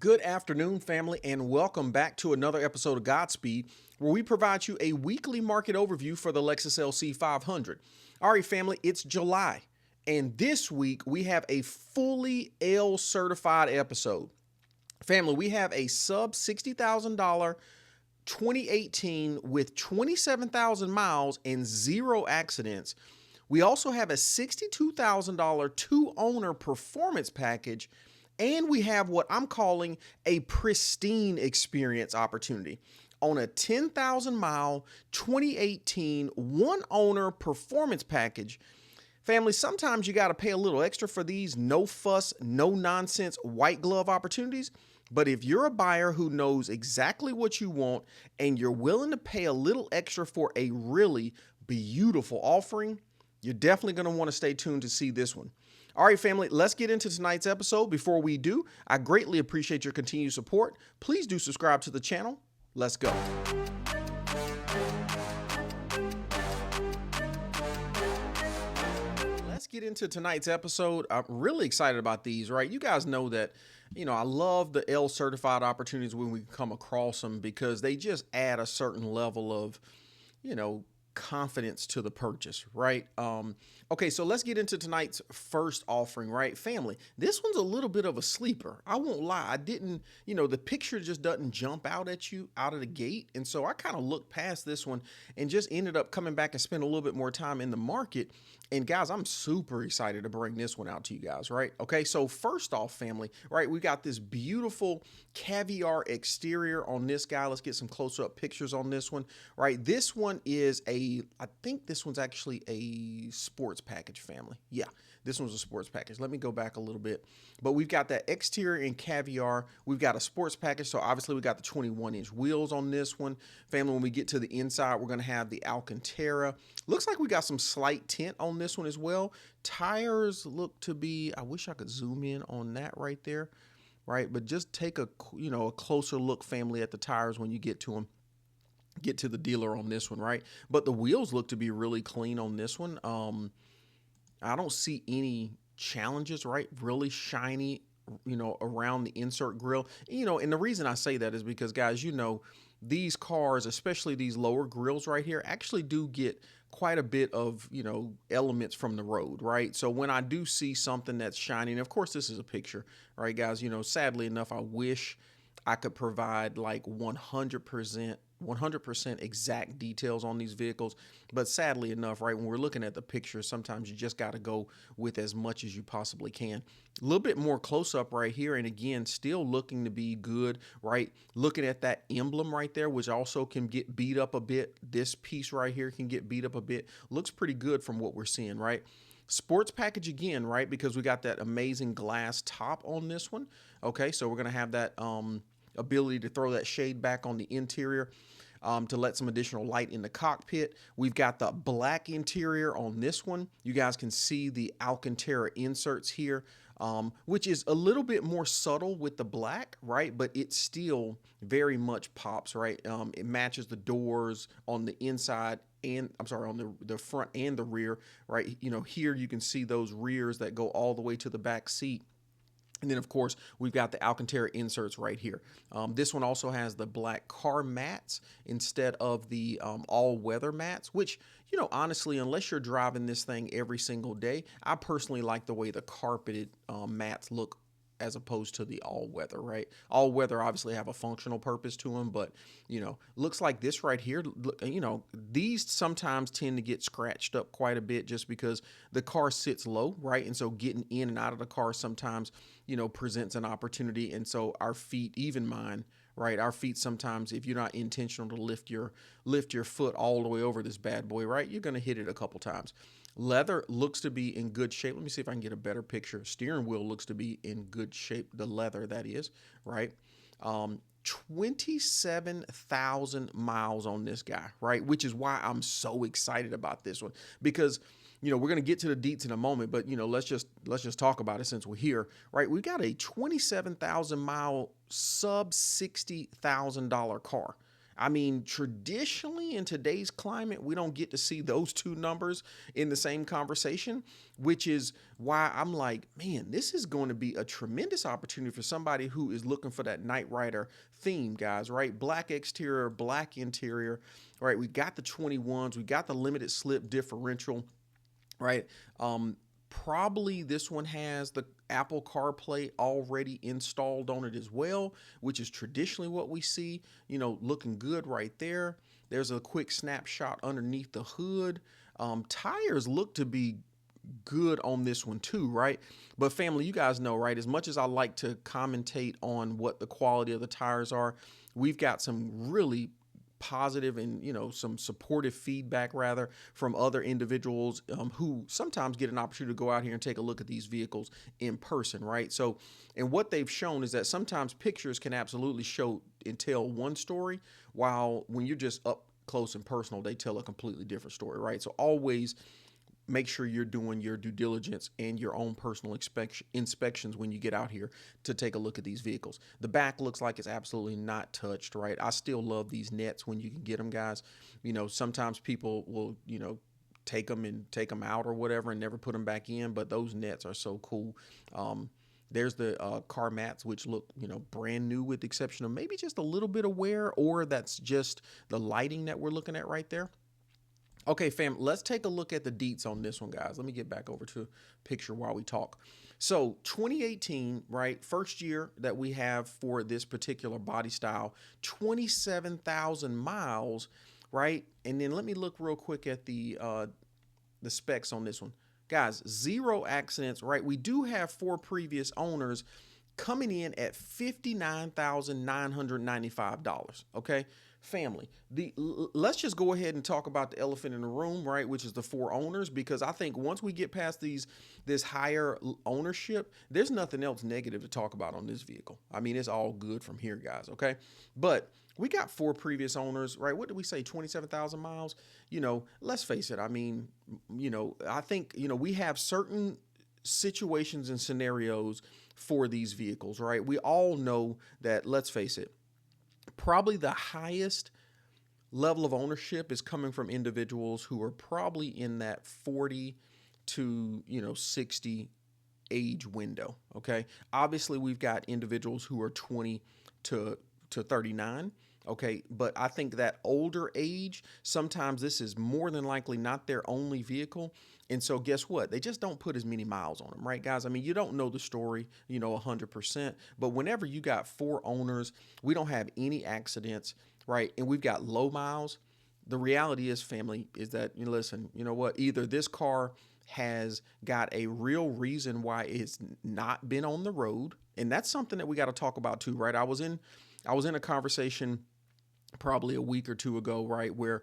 Good afternoon, family, and welcome back to another episode of GodSpeed, where we provide you a weekly market overview for the Lexus LC500. All right, family, it's July, and this week we have a fully L certified episode. Family, we have a sub $60,000 2018 with 27,000 miles and zero accidents. We also have a $62,000 two-owner performance package, and we have what I'm calling a Pristine experience opportunity on a 10,000 mile 2018 one owner performance package. Family, sometimes you got to pay a little extra for these no fuss, no nonsense white glove opportunities. But if you're a buyer who knows exactly what you want and you're willing to pay a little extra for a really beautiful offering, you're definitely going to want to stay tuned to see this one. All right, family, let's get into tonight's episode. Before we do, I greatly appreciate your continued support. Please do subscribe to the channel. Let's go. Let's get into tonight's episode. I'm really excited about these, right? You guys know that, I love the L certified opportunities when we come across them because they just add a certain level of, confidence to the purchase, right? Okay, so let's get into tonight's first offering, right? Family, this one's a little bit of a sleeper. I won't lie. I didn't, the picture just doesn't jump out at you out of the gate. And so I kind of looked past this one and just ended up coming back and spend a little bit more time in the market. And guys, I'm super excited to bring this one out to you guys, right? Okay, so first off, family, right, we got this beautiful caviar exterior on this guy. Let's get some close-up pictures on this one, right? This one is I think this one's actually a sports package, family. Yeah, this one's a sports package. Let me go back a little bit. But we've got that exterior in caviar. We've got a sports package, so obviously we got the 21-inch wheels on this one. Family, when we get to the inside, we're going to have the Alcantara. Looks like we got some slight tint on this one as well. Tires look to be, I wish I could zoom in on that right there, right? But just take a closer look, family, at the tires when you get to them. Get to the dealer on this one, right? But the wheels look to be really clean on this one. I don't see any challenges, right? Really shiny, around the insert grill. And the reason I say that is because, guys, these cars, especially these lower grills right here, actually do get quite a bit of, elements from the road, right? So when I do see something that's shiny, and of course this is a picture, right, guys, sadly enough, I wish I could provide like 100% exact details on these vehicles. But sadly enough, right, when we're looking at the picture, sometimes you just got to go with as much as you possibly can. A little bit more close up right here. And again, still looking to be good, right? Looking at that emblem right there, which also can get beat up a bit. This piece right here can get beat up a bit. Looks pretty good from what we're seeing, right? Sports package again, right? Because we got that amazing glass top on this one. Okay, so we're going to have that ability to throw that shade back on the interior to let some additional light in the cockpit. We've got the black interior on this one. You guys can see the Alcantara inserts here, which is a little bit more subtle with the black, right? But it still very much pops, right? It matches the doors on the inside and on the front and the rear, right? Here you can see those rears that go all the way to the back seat. And then, of course, we've got the Alcantara inserts right here. This one also has the black car mats instead of the all-weather mats, which, honestly, unless you're driving this thing every single day, I personally like the way the carpeted mats look as opposed to the all-weather, right? All-weather obviously have a functional purpose to them, but, looks like this right here, these sometimes tend to get scratched up quite a bit just because the car sits low, right? And so getting in and out of the car sometimes, presents an opportunity. And so our feet, even mine, right? Our feet sometimes, if you're not intentional to lift your foot all the way over this bad boy, right? You're going to hit it a couple times. Leather looks to be in good shape. Let me see if I can get a better picture. Steering wheel looks to be in good shape. The leather, that is, right? 27,000 miles on this guy, right? Which is why I'm so excited about this one because, we're going to get to the deets in a moment, but, let's just talk about it since we're here, right? We got a 27,000 mile sub $60,000 car. I mean, traditionally in today's climate, we don't get to see those two numbers in the same conversation, which is why I'm like, man, this is going to be a tremendous opportunity for somebody who is looking for that Knight Rider theme, guys, right? Black exterior, black interior, right? We got the 21s, we got the limited slip differential, right? Probably this one has the Apple CarPlay already installed on it as well, which is traditionally what we see, looking good right there. There's a quick snapshot underneath the hood. Tires look to be good on this one too, right? But family, you guys know, right? As much as I like to commentate on what the quality of the tires are, we've got some really positive and some supportive feedback rather from other individuals who sometimes get an opportunity to go out here and take a look at these vehicles in person, right? So, and what they've shown is that sometimes pictures can absolutely show and tell one story, while when you're just up close and personal, they tell a completely different story, right? So always make sure you're doing your due diligence and your own personal inspections when you get out here to take a look at these vehicles. The back looks like it's absolutely not touched, right? I still love these nets when you can get them, guys. Sometimes people will, take them out or whatever and never put them back in, but those nets are so cool. There's the car mats, which look, brand new with the exception of maybe just a little bit of wear, or that's just the lighting that we're looking at right there. Okay, fam, let's take a look at the deets on this one, guys. Let me get back over to picture while we talk. So 2018, right? First year that we have for this particular body style, 27,000 miles, right? And then let me look real quick at the specs on this one. Guys, 0 accidents, right? We do have 4 previous owners coming in at $59,995, okay? Family, let's just go ahead and talk about the elephant in the room, right, which is the 4 owners, because I think once we get past this higher ownership, there's nothing else negative to talk about on this vehicle. I mean, it's all good from here, guys, okay? But we got 4 previous owners, right? What did we say, 27,000 miles? Let's face it. I mean, I think, we have certain situations and scenarios for these vehicles, right? We all know that, let's face it, probably the highest level of ownership is coming from individuals who are probably in that 40 to 60 age window. Okay, obviously we've got individuals who are 20 to 39. Okay, but I think that older age, sometimes this is more than likely not their only vehicle. And so guess what? They just don't put as many miles on them, right, guys? I mean, you don't know the story, 100%. But whenever you got 4 owners, we don't have any accidents, right? And we've got low miles. The reality is, family, is that, listen, you know what? Either this car has got a real reason why it's not been on the road. And that's something that we got to talk about too, right? I was in a conversation probably a week or two ago, right, where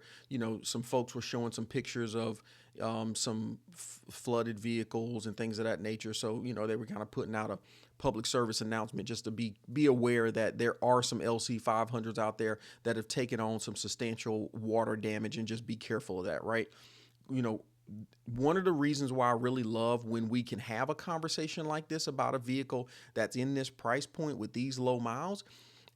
some folks were showing some pictures of some flooded vehicles and things of that nature. So they were kind of putting out a public service announcement just to be aware that there are some LC500s out there that have taken on some substantial water damage, and just be careful of that, right? One of the reasons why I really love when we can have a conversation like this about a vehicle that's in this price point with these low miles,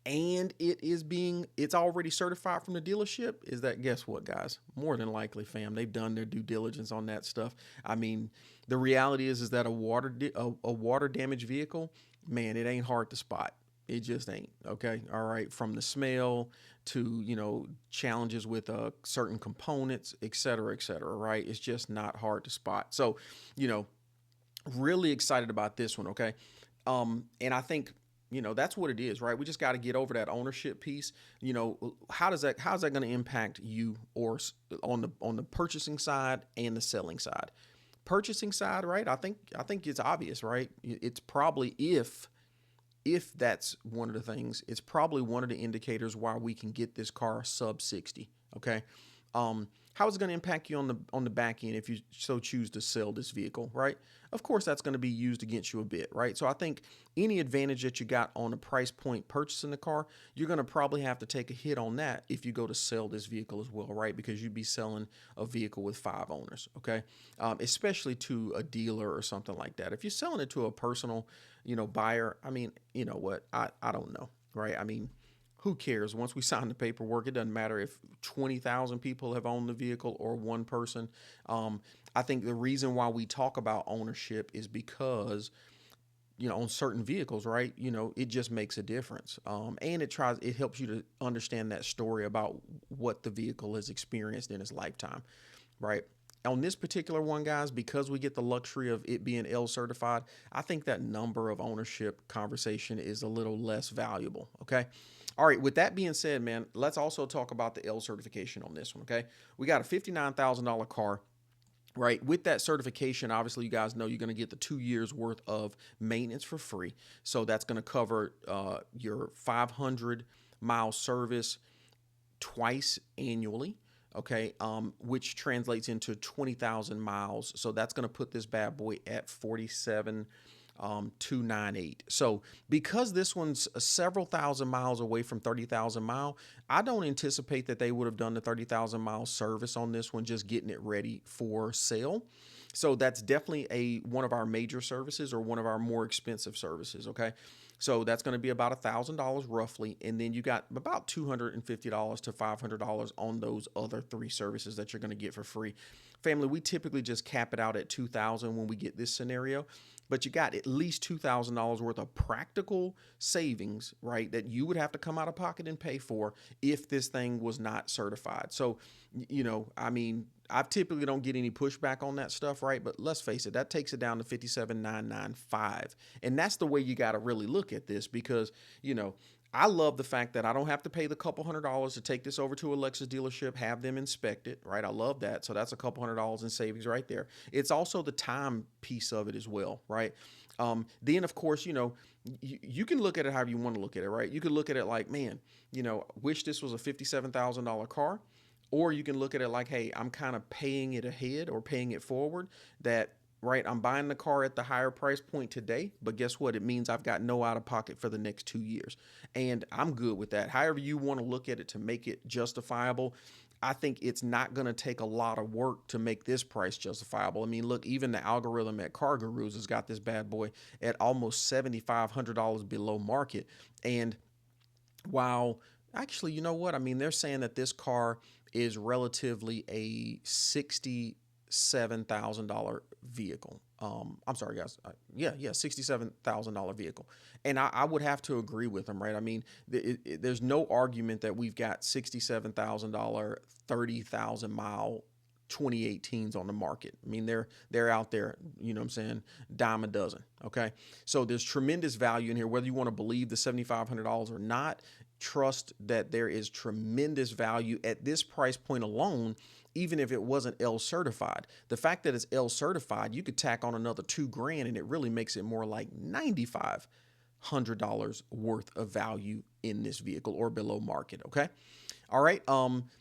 and it's already certified from the dealership, is that, guess what, guys? More than likely, fam, they've done their due diligence on that stuff. I mean, the reality is that a water damaged vehicle, man, it ain't hard to spot. It just ain't. Okay, all right. From the smell to challenges with certain components, et cetera, right? It's just not hard to spot. So, really excited about this one. Okay, and I think that's what it is, right? We just got to get over that ownership piece. How's that going to impact you, or on the purchasing side and the selling side? Purchasing side, right? I think it's obvious, right? It's probably, if that's one of the things, it's probably one of the indicators why we can get this car sub 60. Okay. How is it going to impact you on the back end if you so choose to sell this vehicle, right? Of course, that's going to be used against you a bit, right? So I think any advantage that you got on a price point purchasing the car, you're going to probably have to take a hit on that if you go to sell this vehicle as well, right? Because you'd be selling a vehicle with 5 owners, okay? Especially to a dealer or something like that. If you're selling it to a personal, buyer, I mean, you know what? I don't know, right? I mean, who cares? Once we sign the paperwork, it doesn't matter if 20,000 people have owned the vehicle or one person. Um, I think the reason why we talk about ownership is because, on certain vehicles, right? It just makes a difference. And it helps you to understand that story about what the vehicle has experienced in its lifetime, right? On this particular one, guys, because we get the luxury of it being L certified, I think that number of ownership conversation is a little less valuable. Okay. All right. With that being said, man, let's also talk about the L certification on this one. Okay. We got a $59,000 car. Right. With that certification, obviously, you guys know you're going to get the 2 years worth of maintenance for free. So that's going to cover your 500-mile service twice annually. Okay, which translates into 20,000 miles. So that's going to put this bad boy at 47,298. So because this one's several thousand miles away from 30,000 mile, I don't anticipate that they would have done the 30,000 mile service on this one, just getting it ready for sale. So that's definitely one of our major services or one of our more expensive services. Okay. So that's going to be about $1,000 roughly. And then you got about $250 to $500 on those other three services that you're going to get for free. Family, we typically just cap it out at $2,000 when we get this scenario, but you got at least $2,000 worth of practical savings, right? That you would have to come out of pocket and pay for if this thing was not certified. So, I mean, I typically don't get any pushback on that stuff, right? But let's face it, that takes it down to 57,995. And that's the way you got to really look at this because, I love the fact that I don't have to pay the couple $100s to take this over to a Lexus dealership, have them inspect it, right? I love that. So that's a couple $100 in savings right there. It's also the time piece of it as well, right? Then, of course, you can look at it however you want to look at it, right? You could look at it like, man, wish this was a $57,000 car. Or you can look at it like, hey, I'm kind of paying it ahead or paying it forward that, right, I'm buying the car at the higher price point today, but guess what? It means I've got no out of pocket for the next 2 years. And I'm good with that. However you want to look at it to make it justifiable, I think it's not going to take a lot of work to make this price justifiable. I mean, look, even the algorithm at Car Gurus has got this bad boy at almost $7,500 below market. And while actually, you know what? I mean, they're saying that this car is relatively a $67,000 vehicle. I'm sorry, guys. $67,000 vehicle. And I would have to agree with them, right? I mean, there's no argument that we've got $67,000, 30,000 mile 2018s on the market. I mean, they're out there, you know what I'm saying, dime a dozen. Okay. So there's tremendous value in here, whether you want to believe the $7,500 or not. Trust that there is tremendous value at this price point alone, even if it wasn't L certified. The fact that it's L certified, you could tack on another $2,000 and it really makes it more like $9,500 worth of value in this vehicle or below market. Okay. All right.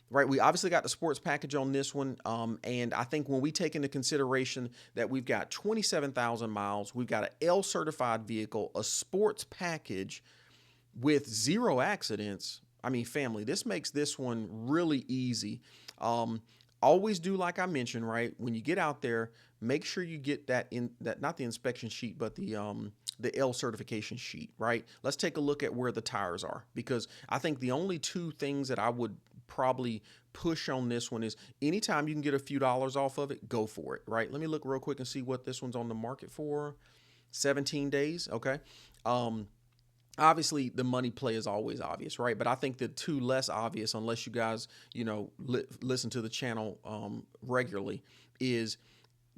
Right. We obviously got the sports package on this one. And I think when we take into consideration that we've got 27,000 miles, we've got an L certified vehicle, a sports package with 0 accidents. I mean, family, this makes this one really easy. Always do like I mentioned, right? When you get out there, make sure you get not the inspection sheet, but the L certification sheet, right? Let's take a look at where the tires are, because I think the only two things that I would probably push on this one is anytime you can get a few dollars off of it, go for it, right? Let me look real quick and see what this one's on the market for. 17 days. Okay. Obviously the money play is always obvious, right? But I think the two less obvious, unless you guys, listen to the channel regularly, is,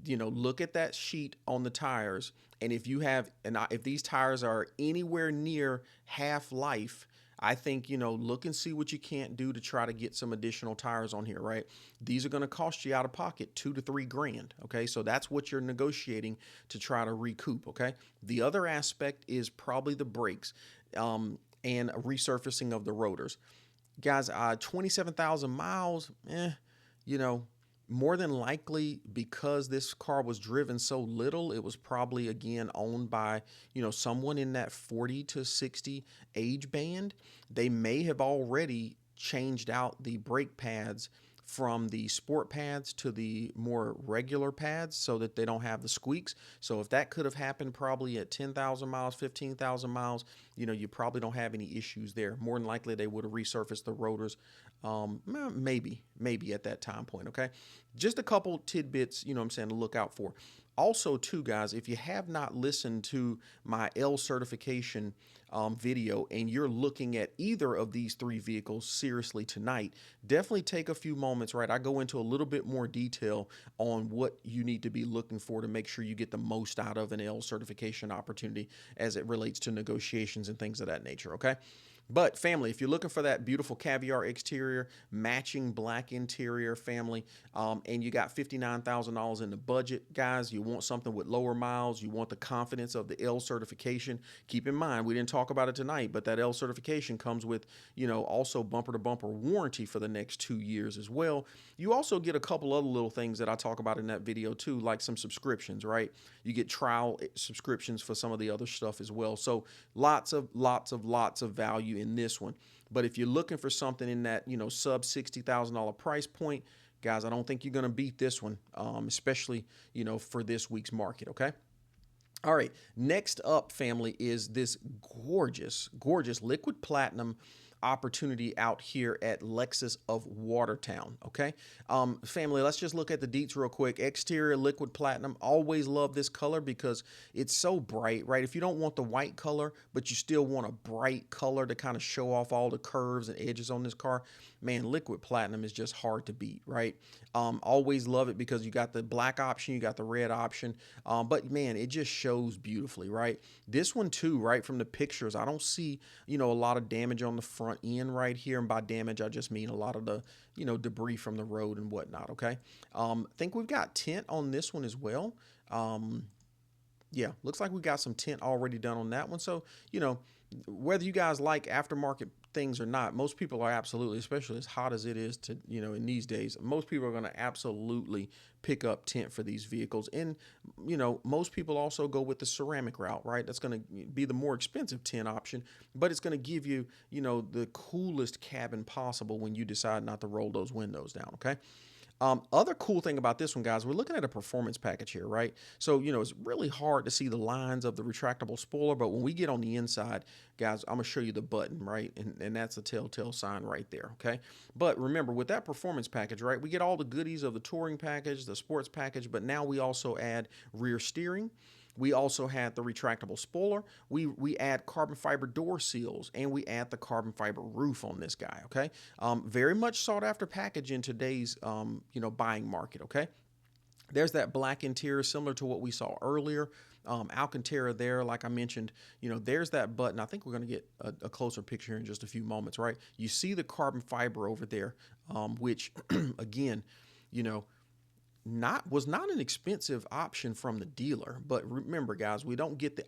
look at that sheet on the tires. And if these tires are anywhere near half life, I think, look and see what you can't do to try to get some additional tires on here, right? These are going to cost you out of pocket $2,000 to $3,000. Okay. So that's what you're negotiating to try to recoup. Okay. The other aspect is probably the brakes, and resurfacing of the rotors. Guys, 27,000 miles, more than likely, because this car was driven so little, it was probably, again, owned by, someone in that 40 to 60 age band. They may have already changed out the brake pads from the sport pads to the more regular pads so that they don't have the squeaks. So if that could have happened probably at 10,000 miles, 15,000 miles, you probably don't have any issues there. More than likely, they would have resurfaced the rotors, maybe at that time point. Okay, just a couple tidbits, I'm saying, to look out for. Also, too, guys, if you have not listened to my L certification video and you're looking at either of these three vehicles seriously tonight, definitely take a few moments, right? I go into a little bit more detail on what you need to be looking for to make sure you get the most out of an L certification opportunity as it relates to negotiations and things of that nature, okay? But family, if you're looking for that beautiful caviar exterior, matching black interior, family, and you got $59,000 in the budget, guys, you want something with lower miles, you want the confidence of the L certification. Keep in mind, we didn't talk about it tonight, but that L certification comes with, also bumper to bumper warranty for the next 2 years as well. You also get a couple other little things that I talk about in that video too, like some subscriptions, right? You get trial subscriptions for some of the other stuff as well. So lots of value in this one. But if you're looking for something in that, sub $60,000 price point, guys, I don't think you're going to beat this one, especially, for this week's market. Okay. All right. Next up, family, is this gorgeous liquid platinum opportunity out here at Lexus of Watertown. Okay. Family, let's just look at the deets real quick. Exterior liquid platinum. Always love this color because it's so bright, right? If you don't want the white color, but you still want a bright color to kind of show off all the curves and edges on this car, man, liquid platinum is just hard to beat, right? Always love it because you got the black option, you got the red option, but man, it just shows beautifully, right? This one too, right, from the pictures, I don't see, a lot of damage on the front end right here, and by damage, I just mean a lot of the, debris from the road and whatnot, okay? I think we've got tint on this one as well. Yeah, looks like we got some tint already done on that one. So, whether you guys like aftermarket things or not, most people are absolutely, especially as hot as it is to, in these days, most people are going to absolutely pick up tint for these vehicles. And, most people also go with the ceramic route, right? That's going to be the more expensive tint option, but it's going to give you, the coolest cabin possible when you decide not to roll those windows down, okay? Other cool thing about this one, guys, we're looking at a performance package here, right? So, it's really hard to see the lines of the retractable spoiler, but when we get on the inside, guys, I'm going to show you the button, right? And that's a telltale sign right there, okay? But remember, with that performance package, right, we get all the goodies of the touring package, the sports package, but now we also add rear steering. We also had the retractable spoiler. We add carbon fiber door seals, and we add the carbon fiber roof on this guy, okay? Very much sought after package in today's, buying market, okay? There's that black interior similar to what we saw earlier. Alcantara there, like I mentioned, there's that button. I think we're going to get a closer picture here in just a few moments, right? You see the carbon fiber over there, which, again, was not an expensive option from the dealer. But remember, guys, we don't get the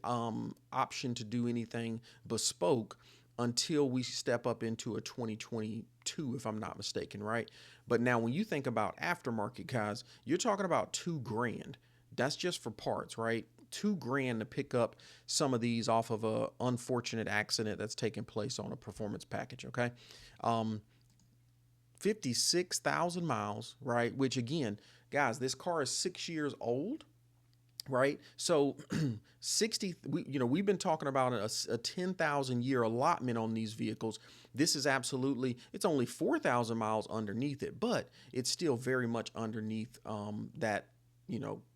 option to do anything bespoke until we step up into a 2022, if I'm not mistaken, right? But now when you think about aftermarket, guys, you're talking about $2,000. That's just for parts, right? $2,000 to pick up some of these off of a unfortunate accident that's taken place on a performance package, okay? 56,000 miles, right? Which again, guys, this car is 6 years old, right? So 60, we've been talking about a 10,000 year allotment on these vehicles. This is absolutely, it's only 4,000 miles underneath it, but it's still very much underneath that,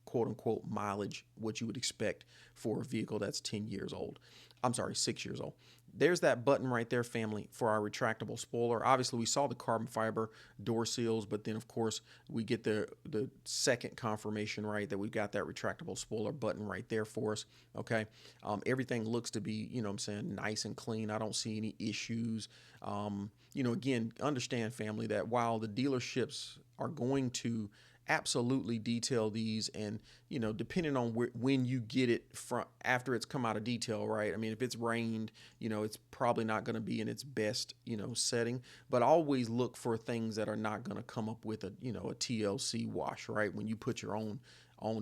quote unquote mileage, what you would expect for a vehicle that's 10 years old. I'm sorry, 6 years old. There's that button right there, family, for our retractable spoiler. Obviously, we saw the carbon fiber door seals, but then, of course, we get the second confirmation, right, that we've got that retractable spoiler button right there for us, okay? Everything looks to be, nice and clean. I don't see any issues. Again, understand, family, that while the dealerships are going to absolutely detail these, and depending on when you get it from after it's come out of detail, right? I mean, if it's rained, it's probably not going to be in its best setting, but always look for things that are not going to come up with a TLC wash, right, when you put your own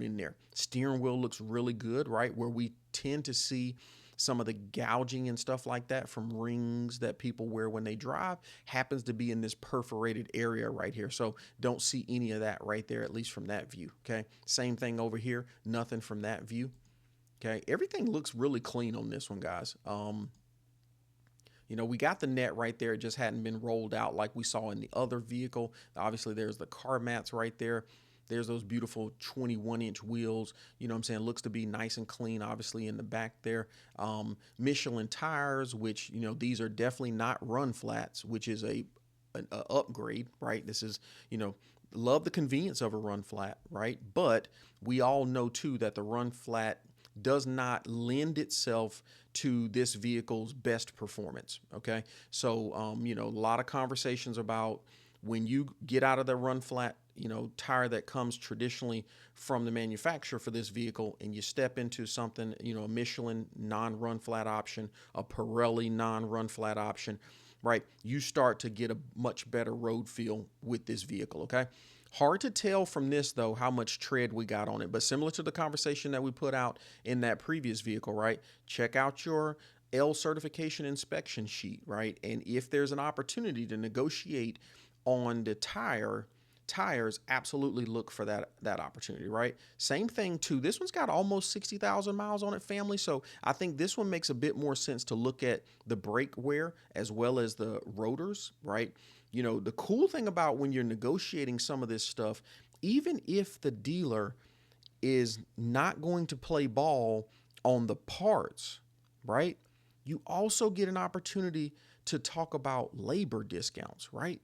in there. Steering wheel looks really good, right, where we tend to see some of the gouging and stuff like that from rings that people wear when they drive happens to be in this perforated area right here. So don't see any of that right there, at least from that view. Okay. Same thing over here. Nothing from that view. Okay. Everything looks really clean on this one, guys. We got the net right there. It just hadn't been rolled out like we saw in the other vehicle. Obviously, there's the car mats right there. There's those beautiful 21-inch wheels. You know what I'm saying? Looks to be nice and clean, obviously, in the back there. Michelin tires, which, these are definitely not run flats, which is an upgrade, right? This is, love the convenience of a run flat, right? But we all know, too, that the run flat does not lend itself to this vehicle's best performance. Okay. So, a lot of conversations about when you get out of the run flat, tire that comes traditionally from the manufacturer for this vehicle, and you step into something, a Michelin non-run flat option, a Pirelli non-run flat option, right? You start to get a much better road feel with this vehicle. Okay. Hard to tell from this, though, how much tread we got on it, but similar to the conversation that we put out in that previous vehicle, right? Check out your L certification inspection sheet, right? And if there's an opportunity to negotiate on the tires, absolutely look for that opportunity, right? Same thing too. This one's got almost 60,000 miles on it, family. So I think this one makes a bit more sense to look at the brake wear as well as the rotors, right? The cool thing about when you're negotiating some of this stuff, even if the dealer is not going to play ball on the parts, right? You also get an opportunity to talk about labor discounts, right?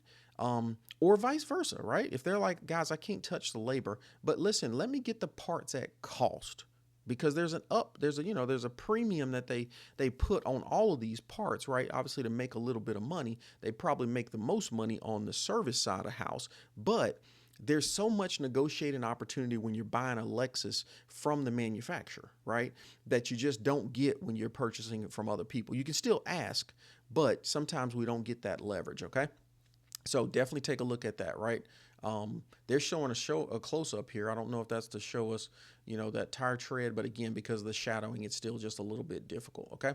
Or vice versa, right? If they're like, guys, I can't touch the labor, but listen, let me get the parts at cost, because there's a premium that they put on all of these parts, right? Obviously, to make a little bit of money, they probably make the most money on the service side of the house, but there's so much negotiating opportunity when you're buying a Lexus from the manufacturer, right? That you just don't get when you're purchasing it from other people. You can still ask, but sometimes we don't get that leverage, okay? So definitely take a look at that, right? They're showing a close up here. I don't know if that's to show us, that tire tread, but again, because of the shadowing, it's still just a little bit difficult. Okay.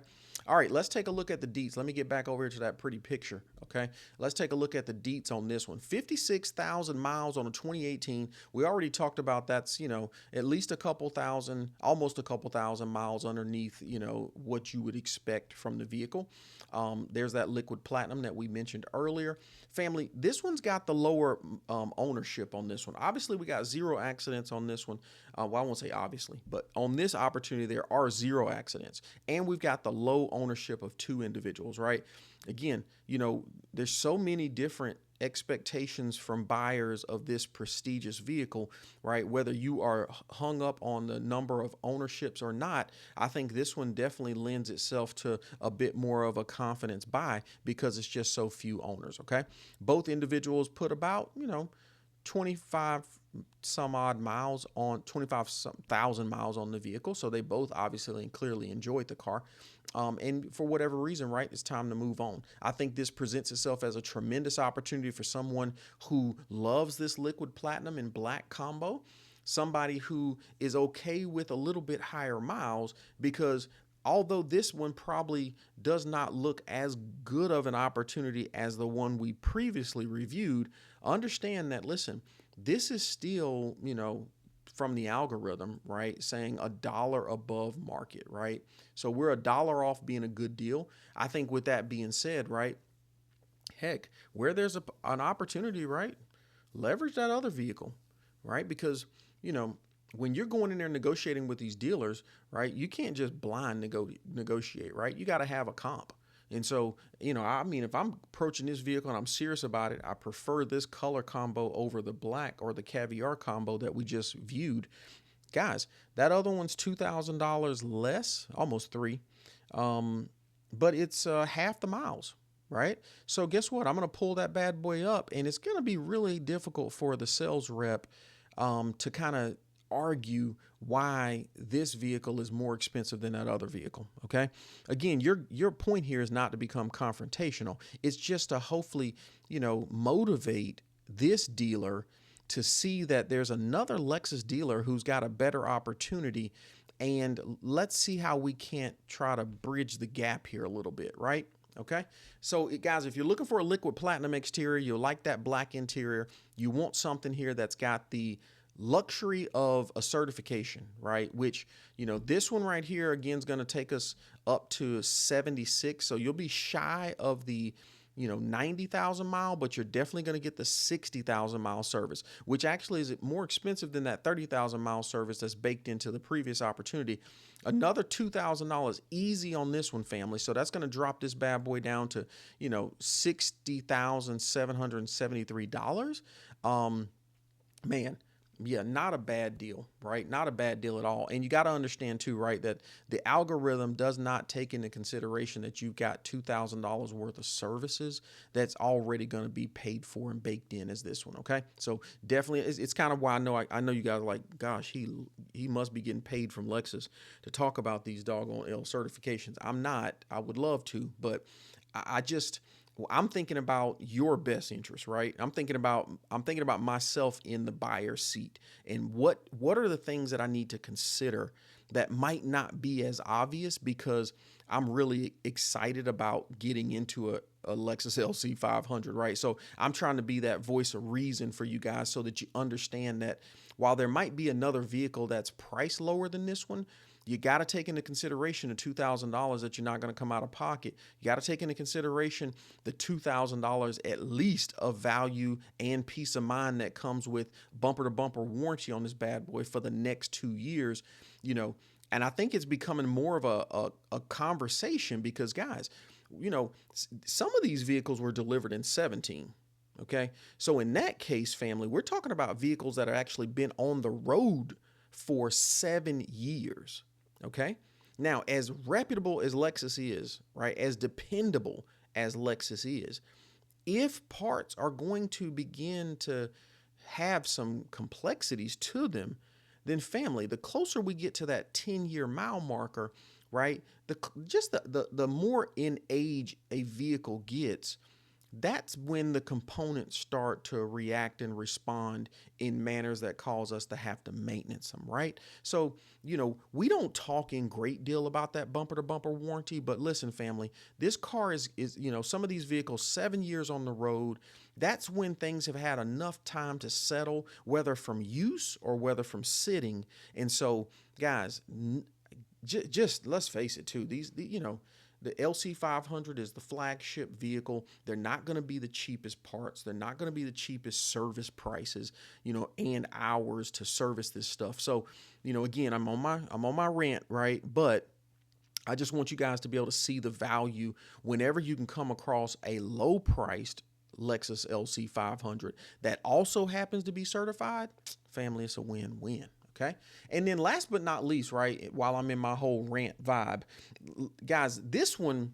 All right. Let's take a look at the deets. Let me get back over here to that pretty picture. Okay. Let's take a look at the deets on this one. 56,000 miles on a 2018. We already talked about that's, at least a couple thousand, almost a couple thousand miles underneath, what you would expect from the vehicle. There's that liquid platinum that we mentioned earlier. Family, this one's got the lower ownership on this one. Obviously, we got 0 accidents on this one. Well, I won't say obviously, but on this opportunity, there are 0 accidents. And we've got the low ownership of 2 individuals, right? Again, there's so many different expectations from buyers of this prestigious vehicle, right? Whether you are hung up on the number of ownerships or not, I think this one definitely lends itself to a bit more of a confidence buy because it's just so few owners, okay? Both individuals put about, 25 some odd miles on 25,000 miles on the vehicle. So they both obviously and clearly enjoyed the car. And for whatever reason, right, it's time to move on. I think this presents itself as a tremendous opportunity for someone who loves this liquid platinum and black combo, somebody who is okay with a little bit higher miles, because although this one probably does not look as good of an opportunity as the one we previously reviewed, understand that, listen, this is still, from the algorithm, right, saying $1 above market, right? So we're $1 off being a good deal. I think with that being said, right, heck, where there's an opportunity, right, leverage that other vehicle, right? Because, when you're going in there negotiating with these dealers, right, you can't just blind negotiate, right? You got to have a comp. And so, if I'm approaching this vehicle and I'm serious about it, I prefer this color combo over the black or the caviar combo that we just viewed. Guys, that other one's $2,000 less, almost $3,000, but it's half the miles, right? So guess what? I'm going to pull that bad boy up, and it's going to be really difficult for the sales rep to kind of argue why this vehicle is more expensive than that other vehicle. Okay. Again, your point here is not to become confrontational. It's just to hopefully, motivate this dealer to see that there's another Lexus dealer who's got a better opportunity and let's see how we can't try to bridge the gap here a little bit, right? Okay. So, guys, if you're looking for a liquid platinum exterior, you like that black interior, you want something here that's got the luxury of a certification, right? Which, this one right here, again, is going to take us up to 76. So you'll be shy of the 90,000 mile, but you're definitely going to get the 60,000 mile service, which actually is more expensive than that 30,000 mile service that's baked into the previous opportunity. Another $2,000 easy on this one, family. So that's going to drop this bad boy down to, $60,773. Man, yeah, not a bad deal, right? Not a bad deal at all. And you got to understand too, right, that the algorithm does not take into consideration that you've got $2,000 worth of services that's already going to be paid for and baked in as this one. Okay, so definitely, it's kind of why I know you guys are like, gosh, he must be getting paid from Lexus to talk about these doggone L certifications. I'm not. I would love to, but I just. I'm thinking about your best interest, right? I'm thinking about myself in the buyer's seat, and what are the things that I need to consider that might not be as obvious because I'm really excited about getting into a Lexus LC500, right? So I'm trying to be that voice of reason for you guys so that you understand that while there might be another vehicle that's priced lower than this one, you got to take into consideration the $2,000 that you're not going to come out of pocket. You got to take into consideration the $2,000 at least of value and peace of mind that comes with bumper to bumper warranty on this bad boy for the next 2 years, and I think it's becoming more of a conversation because, guys, some of these vehicles were delivered in 17. Okay. So in that case, family, we're talking about vehicles that have actually been on the road for 7 years. Okay. Now, as reputable as Lexus is, right, as dependable as Lexus is, if parts are going to begin to have some complexities to them, then family, the closer we get to that 10-year mile marker, right, the more in age a vehicle gets, that's when the components start to react and respond in manners that cause us to have to maintenance them, right? So, we don't talk in great deal about that bumper to bumper warranty, but listen, family, this car is some of these vehicles, 7 years on the road, that's when things have had enough time to settle, whether from use or whether from sitting. And so, guys, just let's face it too, the LC500 is the flagship vehicle. They're not going to be the cheapest parts. They're not going to be the cheapest service prices, and hours to service this stuff. So, again, I'm on my rant, right? But I just want you guys to be able to see the value whenever you can come across a low priced Lexus LC500 that also happens to be certified. Family, it's a win-win. Okay. And then last but not least, right, while I'm in my whole rant vibe, guys, this one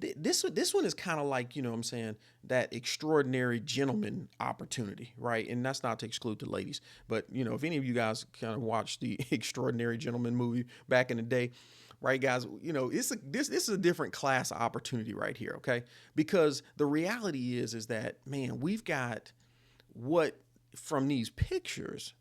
is kind of like, what I'm saying, that extraordinary gentleman opportunity, right? And that's not to exclude the ladies, but if any of you guys kind of watched the Extraordinary Gentleman movie back in the day, right, guys, this is a different class of opportunity right here, okay? Because the reality is that, man, we've got what from these pictures.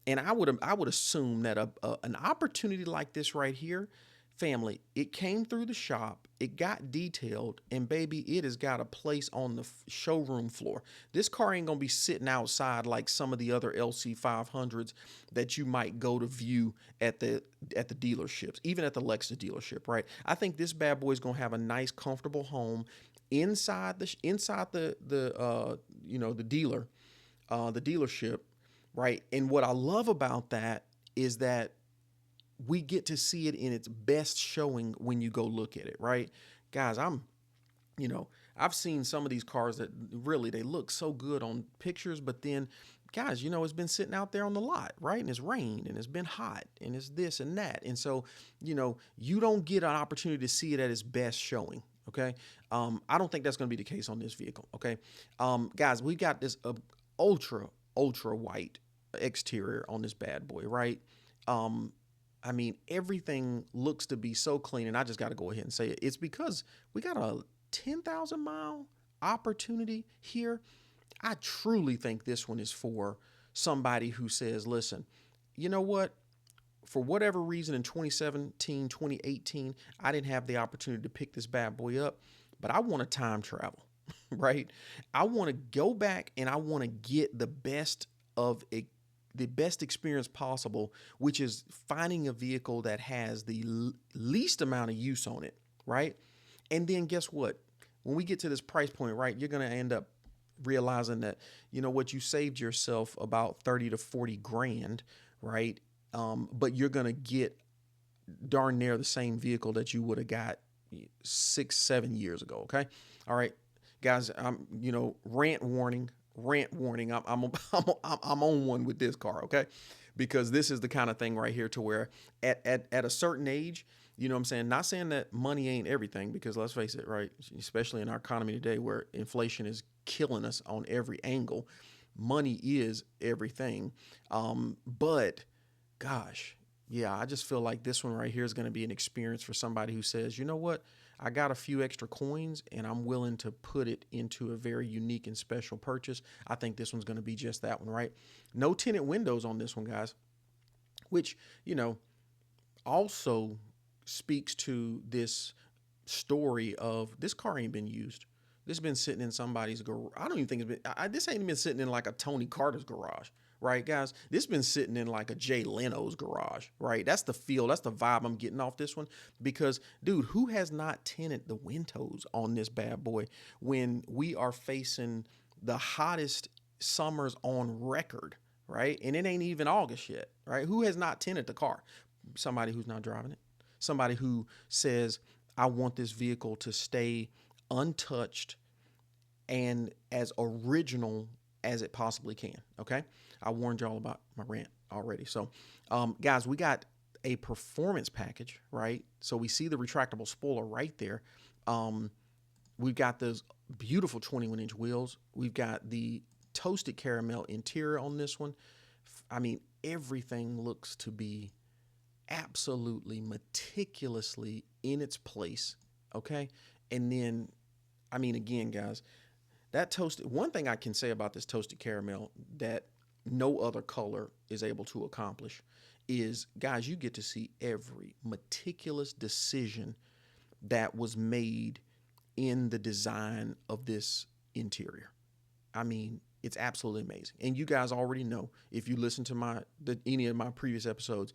And I would assume that an opportunity like this right here, family, it came through the shop, it got detailed, and baby, it has got a place on the showroom floor. This car ain't gonna be sitting outside like some of the other LC500s that you might go to view at the dealerships, even at the Lexus dealership, right? I think this bad boy is gonna have a nice, comfortable home inside the dealer, the dealership. Right. And what I love about that is that we get to see it in its best showing when you go look at it. Right. Guys, I've seen some of these cars that really, they look so good on pictures, but then guys, it's been sitting out there on the lot, right? And it's rained and it's been hot and it's this and that. And so, you don't get an opportunity to see it at its best showing. Okay. I don't think that's going to be the case on this vehicle. Okay. Guys, we got this ultra white exterior on this bad boy, right? I mean, everything looks to be so clean, and I just got to go ahead and say it. It's because we got a 10,000 mile opportunity here. I truly think this one is for somebody who says, listen, you know what? for whatever reason in 2017, 2018, I didn't have the opportunity to pick this bad boy up, but I want to time travel, right? I want to go back and I want to get the best of it, the best experience possible, which is finding a vehicle that has the least amount of use on it, right? And then guess what? When we get to this price point, right, you're going to end up realizing that, you know what, you saved yourself about 30 to 40 grand, right? But you're going to get darn near the same vehicle that you would have got 6, 7 years ago. Okay. All right, guys, rant warning, I'm on one with this car. Okay. Because this is the kind of thing right here to where at a certain age, you know what I'm saying? Not saying that money ain't everything, because let's face it, right? Especially in our economy today where inflation is killing us on every angle, money is everything. But gosh, yeah, I just feel like this one right here is going to be an experience for somebody who says, you know what? I got a few extra coins and I'm willing to put it into a very unique and special purchase. I think this one's going to be just that one, right? No tinted windows on this one, guys, which, also speaks to this story of this car ain't been used. This has been sitting in somebody's garage. I don't even think it's been, this ain't been sitting in like a Tony Carter's garage, right, guys? This been sitting in like a Jay Leno's garage, right? That's the feel, that's the vibe I'm getting off this one. Because, dude, who has not tinted the windows on this bad boy when we are facing the hottest summers on record, right? And it ain't even August yet, right? Who has not tinted the car? Somebody who's not driving it. Somebody who says, I want this vehicle to stay untouched and as original as it possibly can. Okay. I warned y'all about my rant already. So, guys, we got a performance package, right? So we see the retractable spoiler right there. We've got those beautiful 21-inch wheels. We've got the toasted caramel interior on this one. I mean, everything looks to be absolutely meticulously in its place. Okay. And then, I mean, again, guys, that toasted, one thing I can say about this toasted caramel that no other color is able to accomplish is, guys, you get to see every meticulous decision that was made in the design of this interior. I mean, it's absolutely amazing. And you guys already know, if you listen to any of my previous episodes,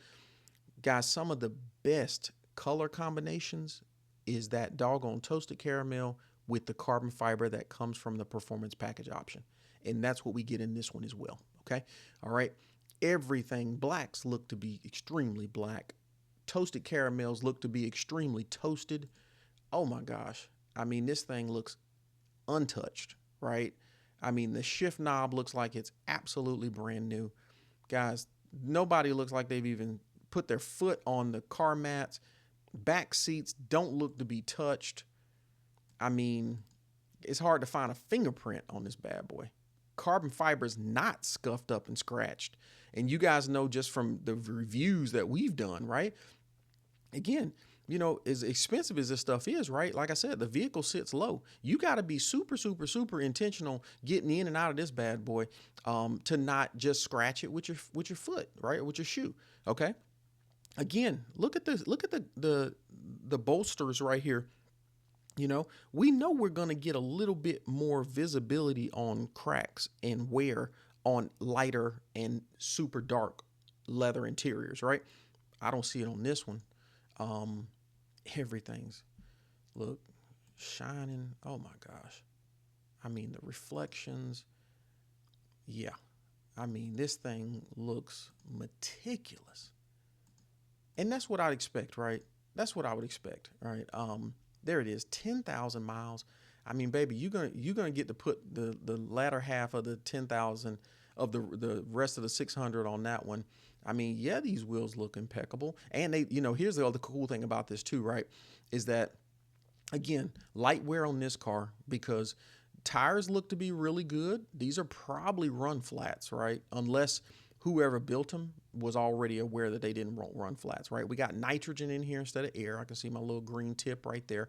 guys, some of the best color combinations is that doggone toasted caramel with the carbon fiber that comes from the performance package option. And that's what we get in this one as well. Okay. All right. Everything, blacks look to be extremely black. Toasted caramels look to be extremely toasted. Oh my gosh. I mean, this thing looks untouched, right? I mean, the shift knob looks like it's absolutely brand new. Guys, nobody looks like they've even put their foot on the car mats. Back seats don't look to be touched. I mean, it's hard to find a fingerprint on this bad boy. Carbon fiber is not scuffed up and scratched. And you guys know just from the reviews that we've done, right? Again, as expensive as this stuff is, right? Like I said, the vehicle sits low. You got to be super, super, super intentional getting in and out of this bad boy to not just scratch it with your foot, right? Or with your shoe. Okay. Again, look at this. Look at the bolsters right here. We know we're going to get a little bit more visibility on cracks and wear on lighter and super dark leather interiors, right? I don't see it on this one. Everything's, look, shining. Oh my gosh. I mean, the reflections. Yeah. I mean, this thing looks meticulous. And that's what I'd expect, right? That's what I would expect, right? There it is, 10,000 miles. I mean, baby, you're gonna get to put the latter half of the 10,000 of the rest of the 600 on that one. I mean, yeah, these wheels look impeccable. And they, here's the other cool thing about this too, right? Is that, again, light wear on this car, because tires look to be really good. These are probably run flats, right? Unless whoever built them was already aware that they didn't run flats, right? We got nitrogen in here instead of air. I can see my little green tip right there.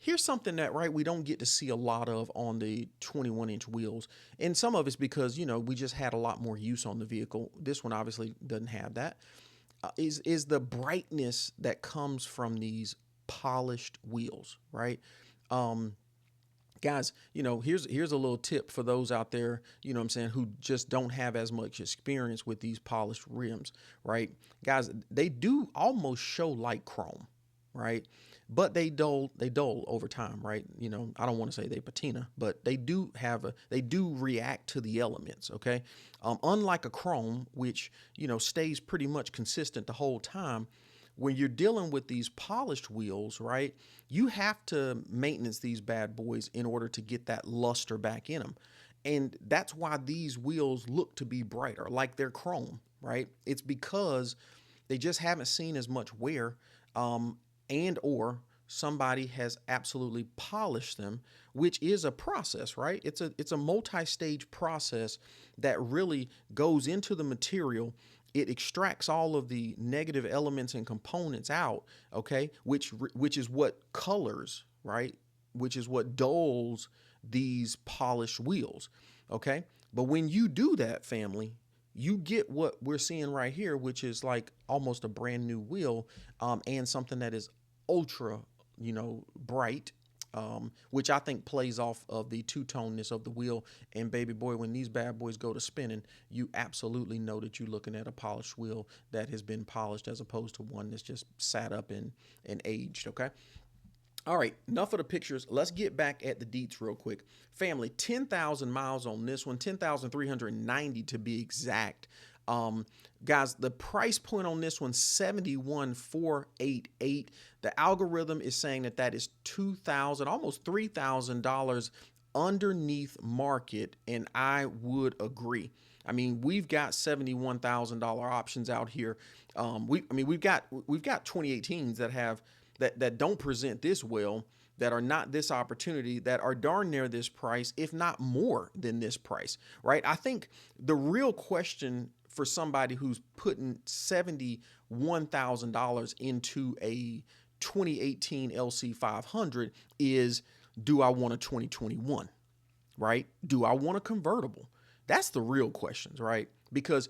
Here's something that, right, we don't get to see a lot of on the 21-inch wheels. And some of it's because, we just had a lot more use on the vehicle. This one obviously doesn't have that. is the brightness that comes from these polished wheels, right? Um, Guys, here's a little tip for those out there, what I'm saying, who just don't have as much experience with these polished rims, right? Guys, they do almost show like chrome, right? But they dull over time, right? I don't want to say they patina, but they do react to the elements, okay? Unlike a chrome, which stays pretty much consistent the whole time, when you're dealing with these polished wheels, right, you have to maintenance these bad boys in order to get that luster back in them. And that's why these wheels look to be brighter, like they're chrome, right? It's because they just haven't seen as much wear, and or somebody has absolutely polished them, which is a process, right? It's a multi-stage process that really goes into the material. It extracts all of the negative elements and components out, okay, which is what colors, right, which is what dulls these polished wheels, okay. But when you do that, family, you get what we're seeing right here, which is like almost a brand new wheel, and something that is ultra, bright, which I think plays off of the two-toneness of the wheel. And baby boy, when these bad boys go to spinning, you absolutely know that you're looking at a polished wheel that has been polished, as opposed to one that's just sat up and aged, okay? All right, enough of the pictures. Let's get back at the deets real quick. Family, 10,000 miles on this one, 10,390 to be exact. Um, Guys, the price point on this one, 71,488. The algorithm is saying that is $2,000, almost $3,000 underneath market, and I would agree. I mean, we've got $71,000 options out here. We've got 2018s that have that don't present this well, that are not this opportunity, that are darn near this price, if not more than this price, right? I think the real question for somebody who's putting $71,000 into a 2018 LC500 is, do I want a 2021, right? Do I want a convertible? That's the real questions, right? Because,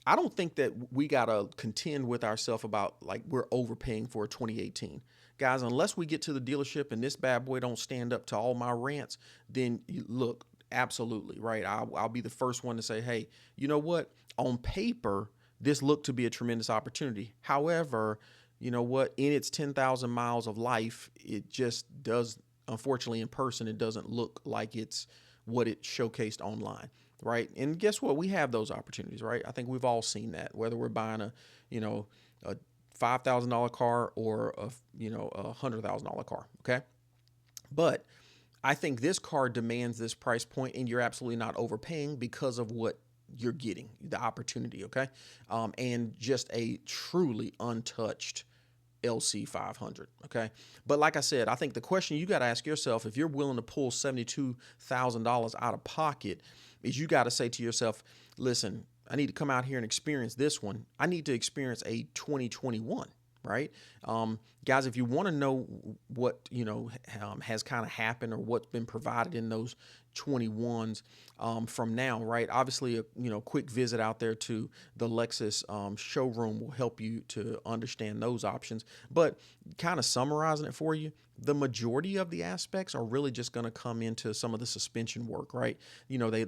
I don't think that we got to contend with ourselves about like we're overpaying for a 2018. Guys, unless we get to the dealership and this bad boy don't stand up to all my rants, then look, absolutely, right? I'll be the first one to say, hey, you know what? On paper, this looked to be a tremendous opportunity. However, you know what? In its 10,000 miles of life, it just does, unfortunately, in person, it doesn't look like it's what it showcased online, right? And guess what? We have those opportunities, right? I think we've all seen that, whether we're buying a $5,000 car or a $100,000 car, okay? But I think this car demands this price point, and you're absolutely not overpaying because of what you're getting, the opportunity, okay? And just a truly untouched LC500, okay? But like I said, I think the question you got to ask yourself, if you're willing to pull $72,000 out of pocket, is you got to say to yourself, listen, I need to come out here and experience this one. I need to experience a 2021, right? Guys, if you want to know what, has kind of happened or what's been provided in those 21s from now, right? Obviously, a quick visit out there to the Lexus showroom will help you to understand those options. But kind of summarizing it for you, the majority of the aspects are really just going to come into some of the suspension work, right? They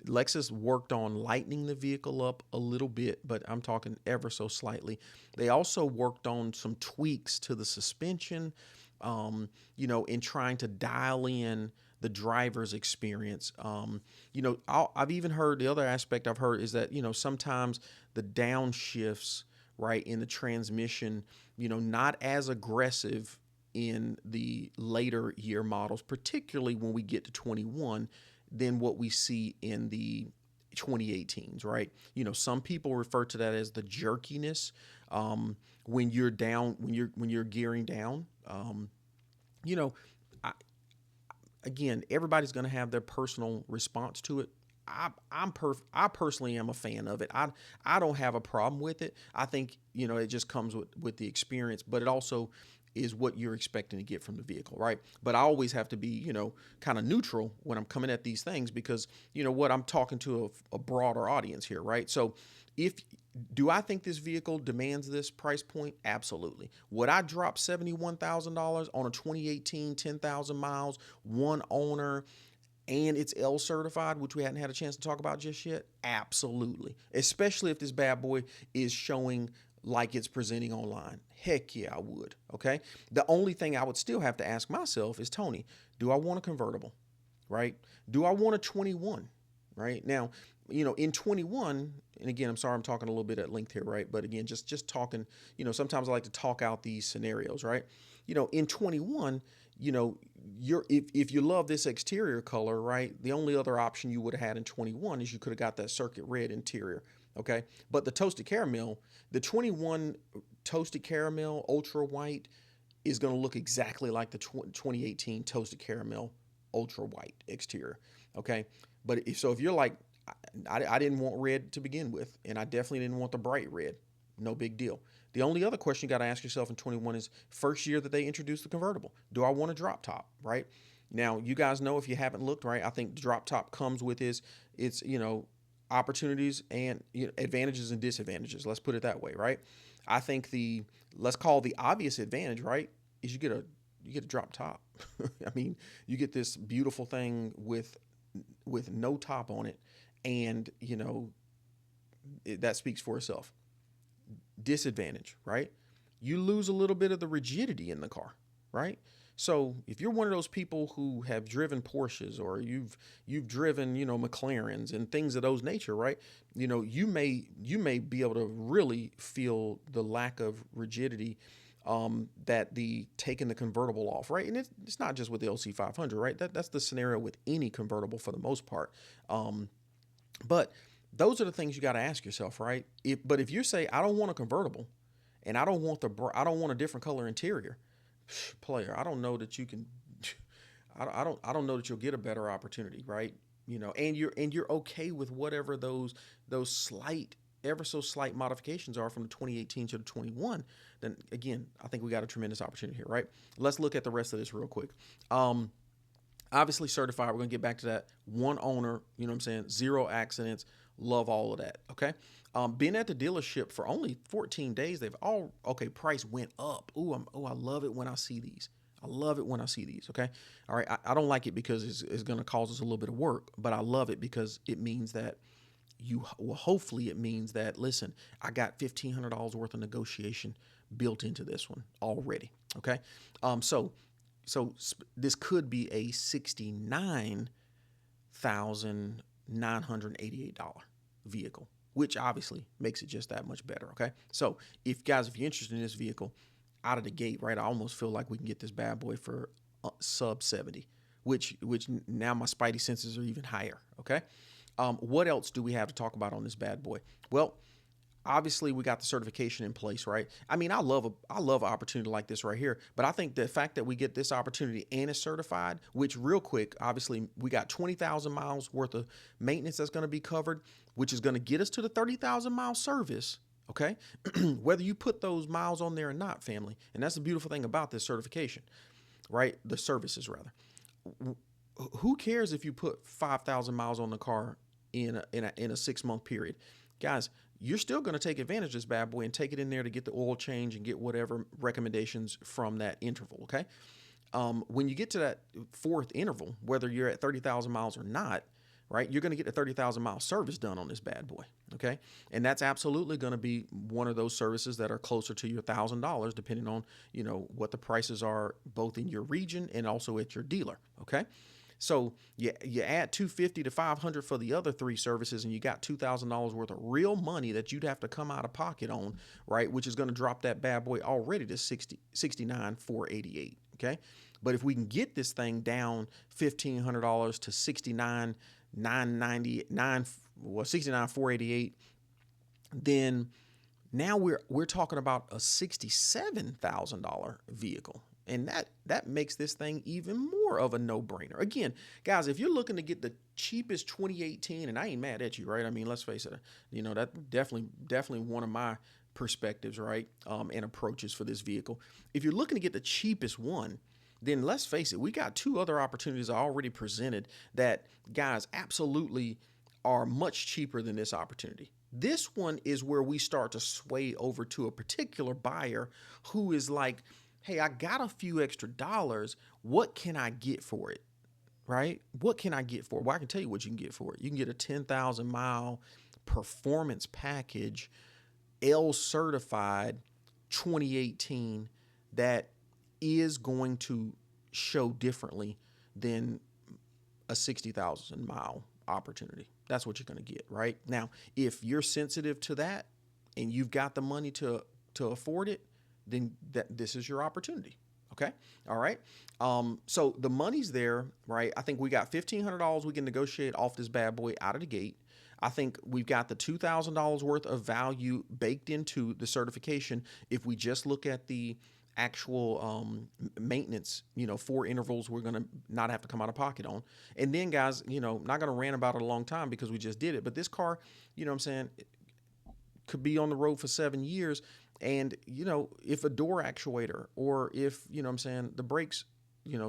Lexus worked on lightening the vehicle up a little bit, but I'm talking ever so slightly. They also worked on some tweaks to the suspension, in trying to dial in the driver's experience. I've even heard, the other aspect I've heard is that, sometimes the downshifts, right, in the transmission, not as aggressive in the later year models, particularly when we get to 21, than what we see in the 2018s, right? Some people refer to that as the jerkiness, when you're down, when you're gearing down. I, Again, everybody's going to have their personal response to it. I personally am a fan of it. I don't have a problem with it. I think, it just comes with the experience, but it also is what you're expecting to get from the vehicle, right? But I always have to be, kind of neutral when I'm coming at these things, because I'm talking to a broader audience here, right? So if Do I think this vehicle demands this price point? Absolutely. Would I drop $71,000 on a 2018, 10,000 miles, one owner, and it's L certified, which we hadn't had a chance to talk about just yet? Absolutely. Especially if this bad boy is showing like it's presenting online. Heck yeah, I would. Okay. The only thing I would still have to ask myself is, Tony, do I want a convertible? Right? Do I want a 21? Right? Now, in 21, and again, I'm sorry I'm talking a little bit at length here, right? But again, just talking, sometimes I like to talk out these scenarios, right? In 21, if you love this exterior color, right? The only other option you would have had in 21 is you could have got that circuit red interior, okay? But the toasted caramel, the 21 toasted caramel ultra white is going to look exactly like the 2018 toasted caramel ultra white exterior, okay? But if you're like, I didn't want red to begin with, and I definitely didn't want the bright red. No big deal. The only other question you got to ask yourself in 21 is, first year that they introduced the convertible, do I want a drop top, right? Now, you guys know, if you haven't looked, right, I think the drop top comes with its opportunities and advantages and disadvantages. Let's put it that way, right? I think let's call the obvious advantage, right, is you get a drop top. I mean, you get this beautiful thing with no top on it, and that speaks for itself. Disadvantage, right? You lose a little bit of the rigidity in the car, right? So if you're one of those people who have driven Porsches, or you've driven McLarens and things of those nature, right? You may be able to really feel the lack of rigidity that the taking the convertible off, right? And it's not just with the LC500, right? That's the scenario with any convertible for the most part. But those are the things you got to ask yourself, right? But if you say, I don't want a convertible, and I don't want a different color interior, player, I don't know that you can. I don't know that you'll get a better opportunity, right? And you're okay with whatever those slight, ever so slight modifications are from the 2018 to the 21. Then again, I think we got a tremendous opportunity here, right? Let's look at the rest of this real quick. Obviously certified. We're going to get back to that. One owner, you know what I'm saying? Zero accidents. Love all of that. Okay. Been at the dealership for only 14 days. Price went up. I love it when I see these. I love it when I see these. Okay. All right. I don't like it because it's going to cause us a little bit of work, but I love it because it means that hopefully it means that, listen, I got $1,500 worth of negotiation built into this one already. Okay. So this could be a $69,988 vehicle, which obviously makes it just that much better. Okay. So if you're interested in this vehicle out of the gate, right, I almost feel like we can get this bad boy for sub 70, which now my spidey senses are even higher. Okay. What else do we have to talk about on this bad boy? Well, obviously we got the certification in place, right? I mean, I love an opportunity like this right here, but I think the fact that we get this opportunity and it's certified, which real quick, obviously we got 20,000 miles worth of maintenance that's going to be covered, which is going to get us to the 30,000 mile service. Okay. Whether you put those miles on there or not, family. And that's the beautiful thing about this certification, right? The services rather. Who cares if you put 5,000 miles on the car in a 6-month period? Guys, you're still going to take advantage of this bad boy and take it in there to get the oil change and get whatever recommendations from that interval, okay? When you get to that fourth interval, whether you're at 30,000 miles or not, right, you're going to get the 30,000 mile service done on this bad boy, okay? And that's absolutely going to be one of those services that are closer to your $1,000, depending on, what the prices are both in your region and also at your dealer, okay? So you add $250 to $500 for the other three services, and you got $2,000 worth of real money that you'd have to come out of pocket on, right? Which is going to drop that bad boy already to $69,488. Okay, but if we can get this thing down $1,500 to $69,488, then now we're talking about a $67,000 vehicle. And that makes this thing even more of a no-brainer. Again, guys, if you're looking to get the cheapest 2018, and I ain't mad at you, right? I mean, let's face it, that definitely one of my perspectives, right? And approaches for this vehicle. If you're looking to get the cheapest one, then let's face it, we got two other opportunities already presented that, guys, absolutely are much cheaper than this opportunity. This one is where we start to sway over to a particular buyer who is like, hey, I got a few extra dollars. What can I get for it? Right? What can I get for it? Well, I can tell you what you can get for it. You can get a 10,000 mile performance package, L certified 2018, that is going to show differently than a 60,000 mile opportunity. That's what you're going to get, right? Now, if you're sensitive to that and you've got the money to afford it, then this is your opportunity. Okay. All right. So the money's there, right? I think we got $1,500 we can negotiate off this bad boy out of the gate. I think we've got the $2,000 worth of value baked into the certification. If we just look at the actual maintenance, 4 intervals we're going to not have to come out of pocket on. And then, guys, not going to rant about it a long time because we just did it. But this car, what I'm saying, could be on the road for 7 years. And, if a door actuator, or if, the brakes,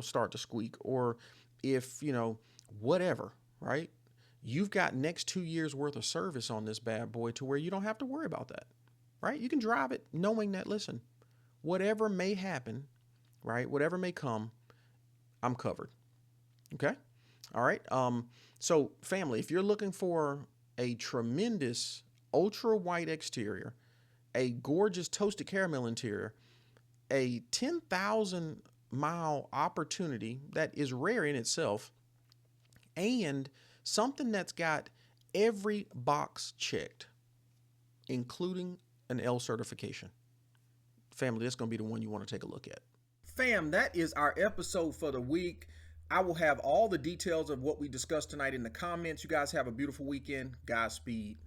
start to squeak, or if, whatever, right? You've got next 2 years worth of service on this bad boy to where you don't have to worry about that, right? You can drive it knowing that, listen, whatever may happen, right? Whatever may come, I'm covered. Okay. All right. So family, if you're looking for a tremendous ultra white exterior, a gorgeous toasted caramel interior, a 10,000 mile opportunity that is rare in itself, and something that's got every box checked, including an L certification, family, that's going to be the one you want to take a look at. Fam, that is our episode for the week. I will have all the details of what we discussed tonight in the comments. You guys have a beautiful weekend. Godspeed.